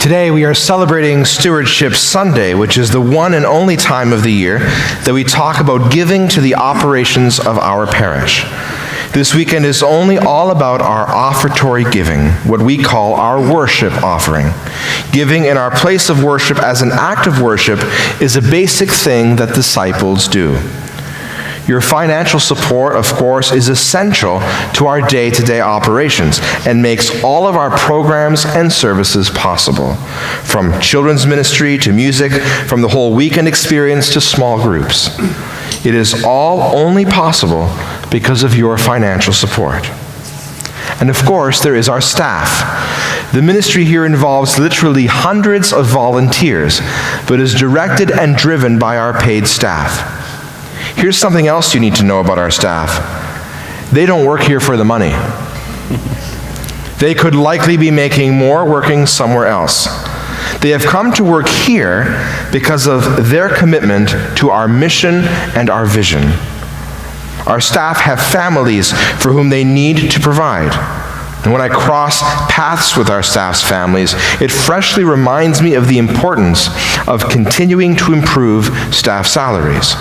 Today we are celebrating Stewardship Sunday, which is the one and only time of the year that we talk about giving to the operations of our parish. This weekend is only all about our offertory giving, what we call our worship offering. Giving in our place of worship as an act of worship is a basic thing that disciples do. Your financial support, of course, is essential to our day-to-day operations and makes all of our programs and services possible, from children's ministry to music, from the whole weekend experience to small groups. It is all only possible because of your financial support. And of course, there is our staff. The ministry here involves literally hundreds of volunteers, but is directed and driven by our paid staff. Here's something else you need to know about our staff. They don't work here for the money. They could likely be making more working somewhere else. They have come to work here because of their commitment to our mission and our vision. Our staff have families for whom they need to provide. And when I cross paths with our staff's families, it freshly reminds me of the importance of continuing to improve staff salaries.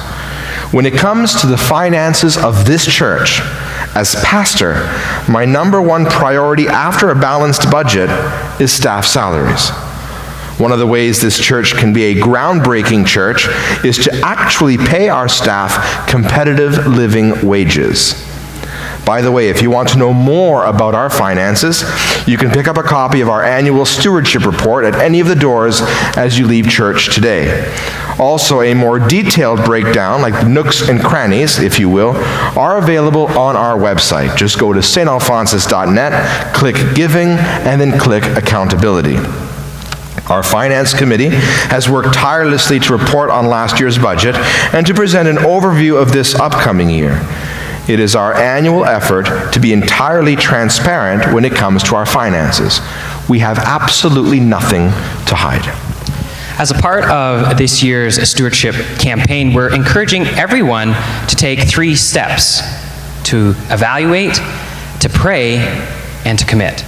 When it comes to the finances of this church, as pastor, my number one priority after a balanced budget is staff salaries. One of the ways this church can be a groundbreaking church is to actually pay our staff competitive living wages. By the way, if you want to know more about our finances, you can pick up a copy of our annual stewardship report at any of the doors as you leave church today. Also, a more detailed breakdown, like nooks and crannies, if you will, are available on our website. Just go to stalphonsus.net, click Giving, and then click Accountability. Our Finance Committee has worked tirelessly to report on last year's budget and to present an overview of this upcoming year. It is our annual effort to be entirely transparent when it comes to our finances. We have absolutely nothing to hide. As a part of this year's stewardship campaign, we're encouraging everyone to take 3 steps: to evaluate, to pray, and to commit.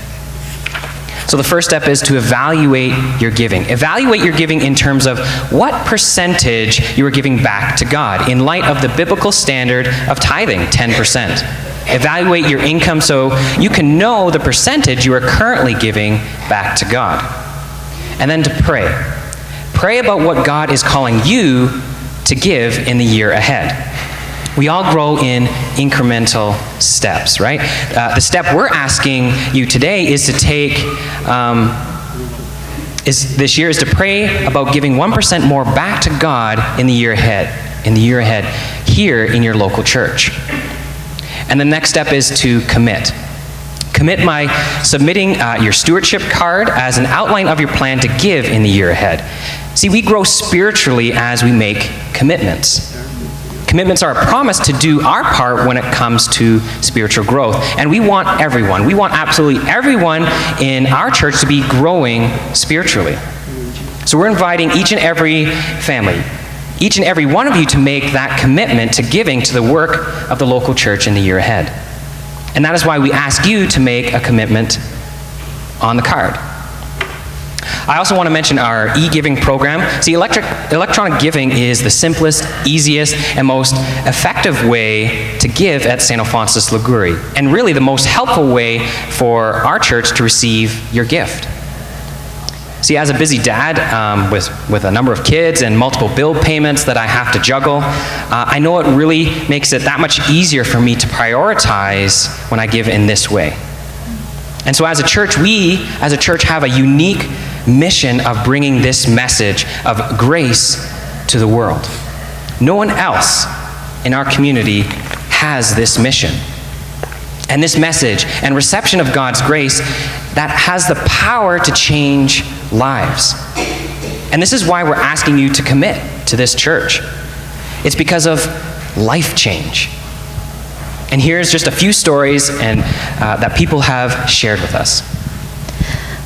So the first step is to evaluate your giving. Evaluate your giving in terms of what percentage you are giving back to God in light of the biblical standard of tithing, 10%. Evaluate your income so you can know the percentage you are currently giving back to God. And then to pray. Pray about what God is calling you to give in the year ahead. We all grow in incremental steps, right? The step we're asking you today is to take, this year is to pray about giving 1% more back to God in the year ahead, here in your local church. And the next step is to commit. Commit by submitting your stewardship card as an outline of your plan to give in the year ahead. See, we grow spiritually as we make commitments. Commitments are a promise to do our part when it comes to spiritual growth. And we want absolutely everyone in our church to be growing spiritually. So we're inviting each and every family, each and every one of you, to make that commitment to giving to the work of the local church in the year ahead. And that is why we ask you to make a commitment on the card. I also want to mention our e-giving program. See, electronic giving is the simplest, easiest, and most effective way to give at St. Alphonsus Liguori, and really the most helpful way for our church to receive your gift. See, as a busy dad with a number of kids and multiple bill payments that I have to juggle, I know it really makes it that much easier for me to prioritize when I give in this way. And so as a church, we as a church have a unique mission of bringing this message of grace to the world. No one else in our community has this mission. And this message and reception of God's grace that has the power to change lives. And this is why we're asking you to commit to this church. It's because of life change. And here's just a few stories that people have shared with us.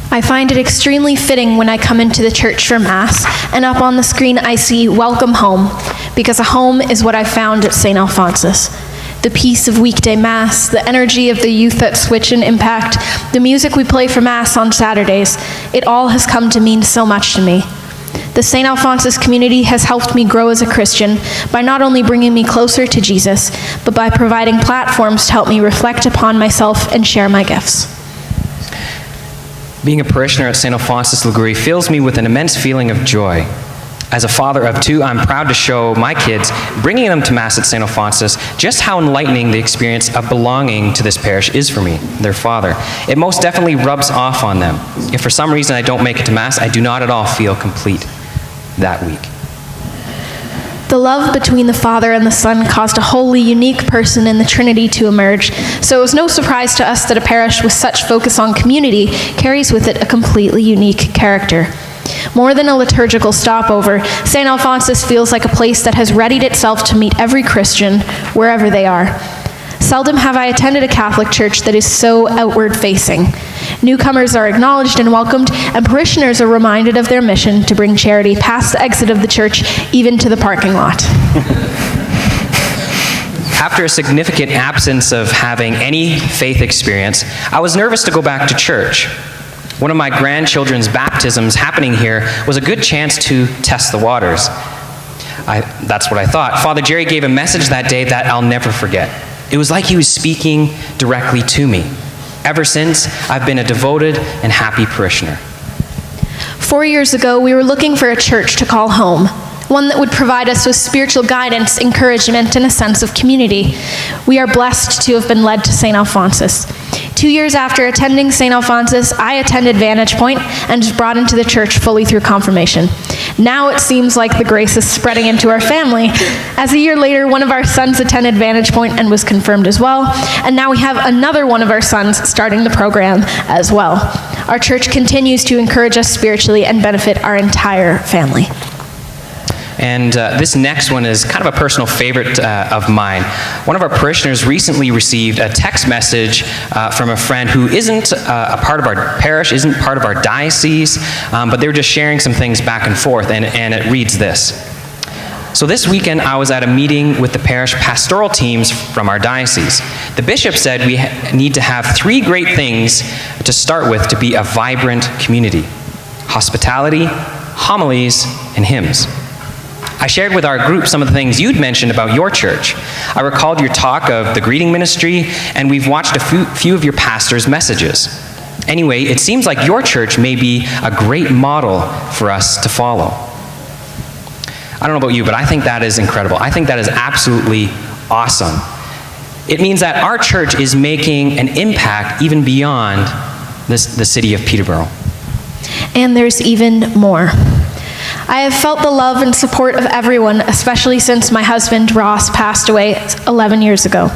I find it extremely fitting when I come into the church for Mass, and up on the screen I see "Welcome Home," because a home is what I found at St. Alphonsus. the peace of weekday Mass, the energy of the youth at Switch and Impact, the music we play for Mass on Saturdays, it all has come to mean so much to me. The St. Alphonsus community has helped me grow as a Christian by not only bringing me closer to Jesus, but by providing platforms to help me reflect upon myself and share my gifts. Being a parishioner at St. Alphonsus Liguori fills me with an immense feeling of joy. As a father of two, I'm proud to show my kids, bringing them to Mass at St. Alphonsus, just how enlightening the experience of belonging to this parish is for me, their father. It most definitely rubs off on them. If for some reason I don't make it to Mass, I do not at all feel complete that week. The love between the Father and the Son caused a wholly unique person in the Trinity to emerge, so it was no surprise to us that a parish with such focus on community carries with it a completely unique character. More than a liturgical stopover, St. Alphonsus feels like a place that has readied itself to meet every Christian wherever they are. Seldom have I attended a Catholic church that is so outward-facing. Newcomers are acknowledged and welcomed, and parishioners are reminded of their mission to bring charity past the exit of the church, even to the parking lot. After a significant absence of having any faith experience, I was nervous to go back to church. One of my grandchildren's baptisms happening here was a good chance to test the waters. That's what I thought. Father Jerry gave a message that day that I'll never forget. It was like he was speaking directly to me. Ever since, I've been a devoted and happy parishioner. 4 years ago, we were looking for a church to call home, one that would provide us with spiritual guidance, encouragement, and a sense of community. We are blessed to have been led to St. Alphonsus. 2 years after attending St. Alphonsus, I attended Vantage Point and was brought into the church fully through confirmation. Now it seems like the grace is spreading into our family. As a year later, one of our sons attended Vantage Point and was confirmed as well, and now we have another one of our sons starting the program as well. Our church continues to encourage us spiritually and benefit our entire family. And this next one is kind of a personal favorite of mine. One of our parishioners recently received a text message from a friend who isn't a part of our parish, isn't part of our diocese, but they were just sharing some things back and forth, and it reads this. So this weekend I was at a meeting with the parish pastoral teams from our diocese. The bishop said we need to have 3 great things to start with to be a vibrant community: hospitality, homilies, and hymns. I shared with our group some of the things you'd mentioned about your church. I recalled your talk of the greeting ministry, and we've watched a few of your pastors' messages. Anyway, it seems like your church may be a great model for us to follow. I don't know about you, but I think that is incredible. I think that is absolutely awesome. It means that our church is making an impact even beyond the city of Peterborough. And there's even more. I have felt the love and support of everyone, especially since my husband, Ross, passed away 11 years ago.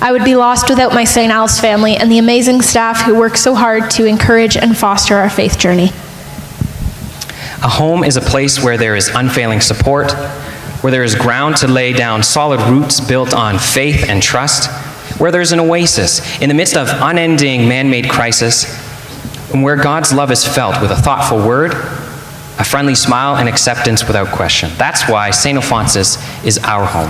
I would be lost without my St. Al's family and the amazing staff who work so hard to encourage and foster our faith journey. A home is a place where there is unfailing support, where there is ground to lay down solid roots built on faith and trust, where there's an oasis in the midst of unending man-made crisis, and where God's love is felt with a thoughtful word, a friendly smile, and acceptance without question. That's why St. Alphonsus is our home.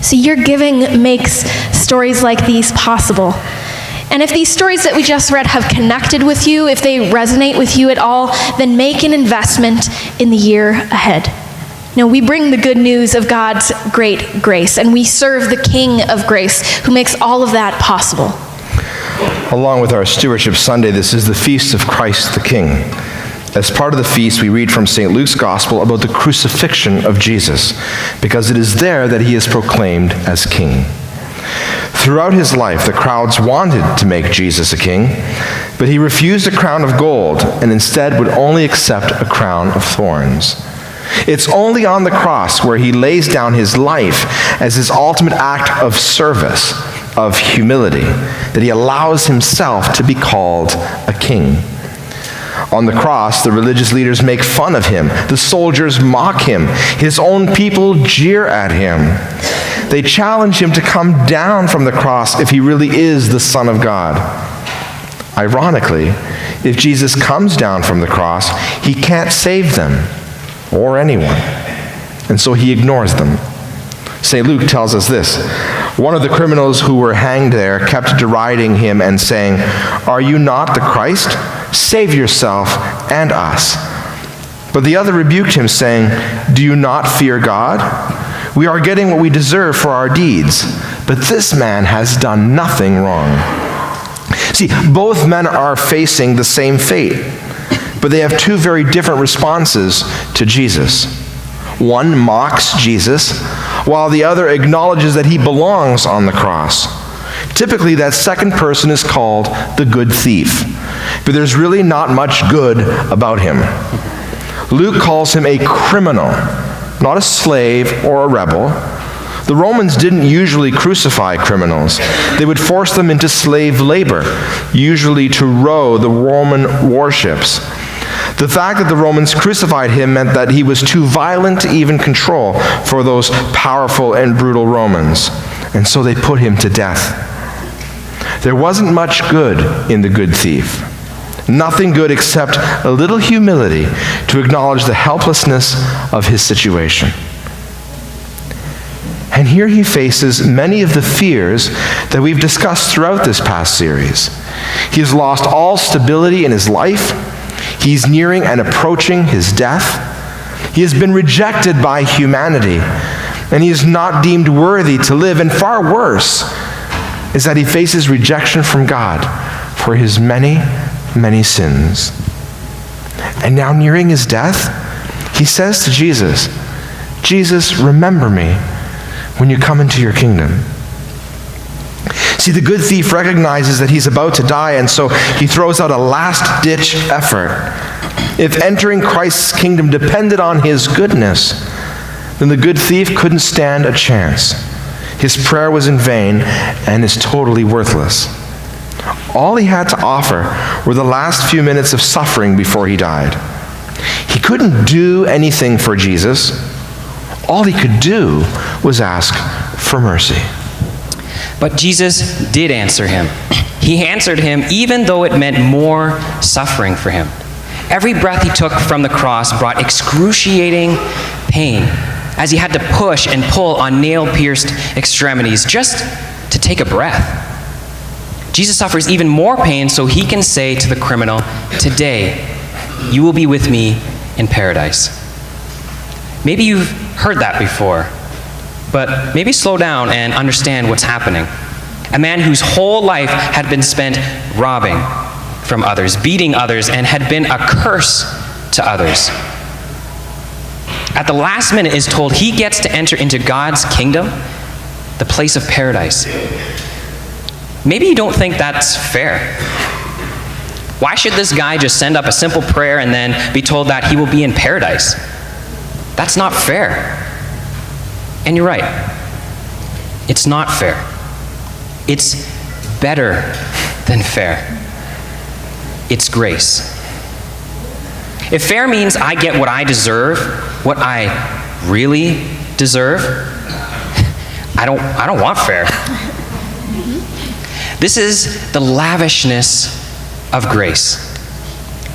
See, your giving makes stories like these possible. And if these stories that we just read have connected with you, if they resonate with you at all, then make an investment in the year ahead. You know, we bring the good news of God's great grace, and we serve the King of grace who makes all of that possible. Along with our Stewardship Sunday, this is the Feast of Christ the King. As part of the feast, we read from St. Luke's Gospel about the crucifixion of Jesus, because it is there that he is proclaimed as king. Throughout his life, the crowds wanted to make Jesus a king, but he refused a crown of gold and instead would only accept a crown of thorns. It's only on the cross where he lays down his life as his ultimate act of service, of humility, that he allows himself to be called a king. On the cross, the religious leaders make fun of him. The soldiers mock him. His own people jeer at him. They challenge him to come down from the cross if he really is the Son of God. Ironically, if Jesus comes down from the cross, he can't save them or anyone, and so he ignores them. St. Luke tells us this: One of the criminals who were hanged there kept deriding him and saying, "Are you not the Christ? Save yourself and us." But the other rebuked him, saying, "Do you not fear God? We are getting what we deserve for our deeds, but this man has done nothing wrong." See, both men are facing the same fate, but they have two very different responses to Jesus. One mocks Jesus, while the other acknowledges that he belongs on the cross. Typically, that second person is called the good thief, but there's really not much good about him. Luke calls him a criminal, not a slave or a rebel. The Romans didn't usually crucify criminals. They would force them into slave labor, usually to row the Roman warships. The fact that the Romans crucified him meant that he was too violent to even control for those powerful and brutal Romans, and so they put him to death. There wasn't much good in the good thief. Nothing good except a little humility to acknowledge the helplessness of his situation. And here he faces many of the fears that we've discussed throughout this past series. He has lost all stability in his life. He's nearing and approaching his death. He has been rejected by humanity, and he is not deemed worthy to live. And far worse is that he faces rejection from God for his many, many sins. And now, nearing his death, he says to Jesus, "Jesus, remember me when you come into your kingdom." See, the good thief recognizes that he's about to die, and so he throws out a last-ditch effort. If entering Christ's kingdom depended on his goodness, then the good thief couldn't stand a chance. His prayer was in vain and is totally worthless. All he had to offer were the last few minutes of suffering before he died. He couldn't do anything for Jesus. All he could do was ask for mercy. But Jesus did answer him. He answered him even though it meant more suffering for him. Every breath he took from the cross brought excruciating pain, as he had to push and pull on nail-pierced extremities just to take a breath. Jesus suffers even more pain so he can say to the criminal, "Today, you will be with me in paradise." Maybe you've heard that before, but maybe slow down and understand what's happening. A man whose whole life had been spent robbing from others, beating others, and had been a curse to others. At the last minute is told he gets to enter into God's kingdom, the place of paradise. Maybe you don't think that's fair. Why should this guy just send up a simple prayer and then be told that he will be in paradise? That's not fair. And you're right. It's not fair. It's better than fair. It's grace. If fair means I get what I deserve, what I really deserve, I don't want fair. This is the lavishness of grace.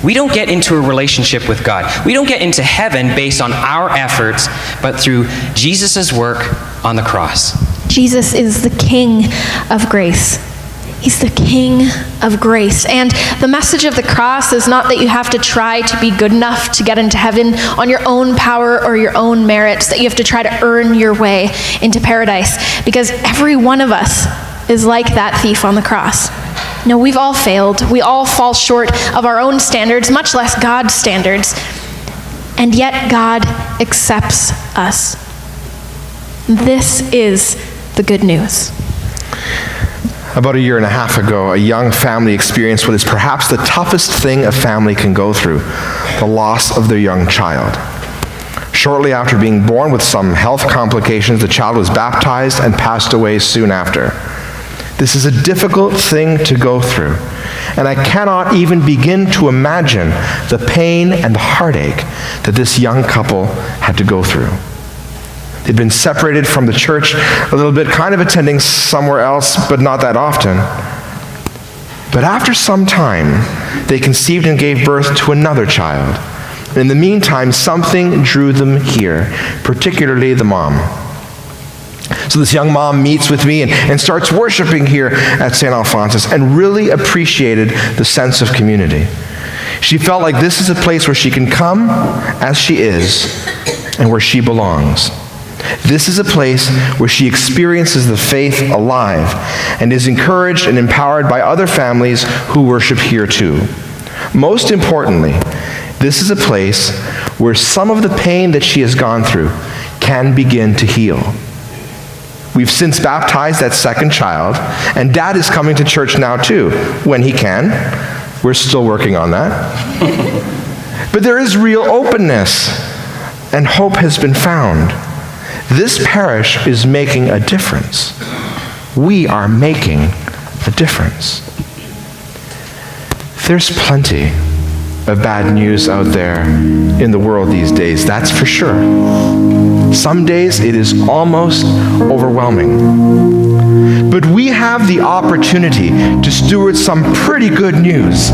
We don't get into a relationship with God. We don't get into heaven based on our efforts, but through Jesus' work on the cross. Jesus is the King of grace. He's the King of grace. And the message of the cross is not that you have to try to be good enough to get into heaven on your own power or your own merits, that you have to try to earn your way into paradise, because every one of us is like that thief on the cross. No, we've all failed. We all fall short of our own standards, much less God's standards. And yet God accepts us. This is the good news. About a year and a half ago, a young family experienced what is perhaps the toughest thing a family can go through: the loss of their young child. Shortly after being born with some health complications, the child was baptized and passed away soon after. This is a difficult thing to go through, and I cannot even begin to imagine the pain and the heartache that this young couple had to go through. They'd been separated from the church a little bit, kind of attending somewhere else, but not that often. But after some time, they conceived and gave birth to another child. And in the meantime, something drew them here, particularly the mom. So this young mom meets with me and starts worshiping here at St. Alphonsus and really appreciated the sense of community. She felt like this is a place where she can come as she is and where she belongs. This is a place where she experiences the faith alive and is encouraged and empowered by other families who worship here too. Most importantly, this is a place where some of the pain that she has gone through can begin to heal. We've since baptized that second child, and Dad is coming to church now too, when he can. We're still working on that. But there is real openness, and hope has been found. This parish is making a difference. We are making a difference. There's plenty of bad news out there in the world these days, that's for sure. Some days it is almost overwhelming. But we have the opportunity to steward some pretty good news.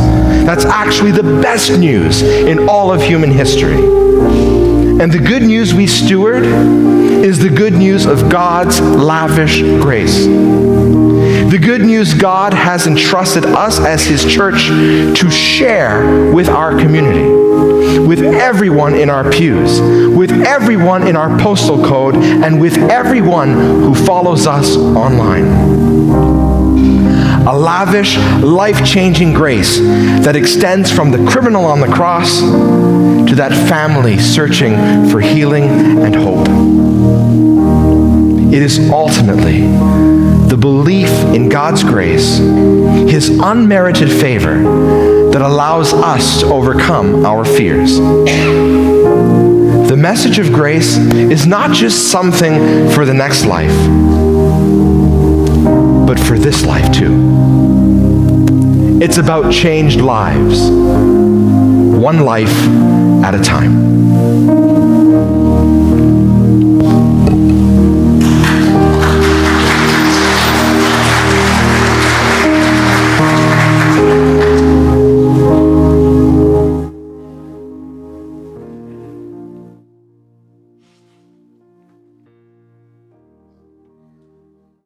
That's actually the best news in all of human history. And the good news we steward is the good news of God's lavish grace. The good news God has entrusted us as His church to share with our community, with everyone in our pews, with everyone in our postal code, and with everyone who follows us online. A lavish, life-changing grace that extends from the criminal on the cross to that family searching for healing and hope. It is ultimately the belief in God's grace, His unmerited favor, that allows us to overcome our fears. The message of grace is not just something for the next life, but for this life too. It's about changed lives, one life at a time.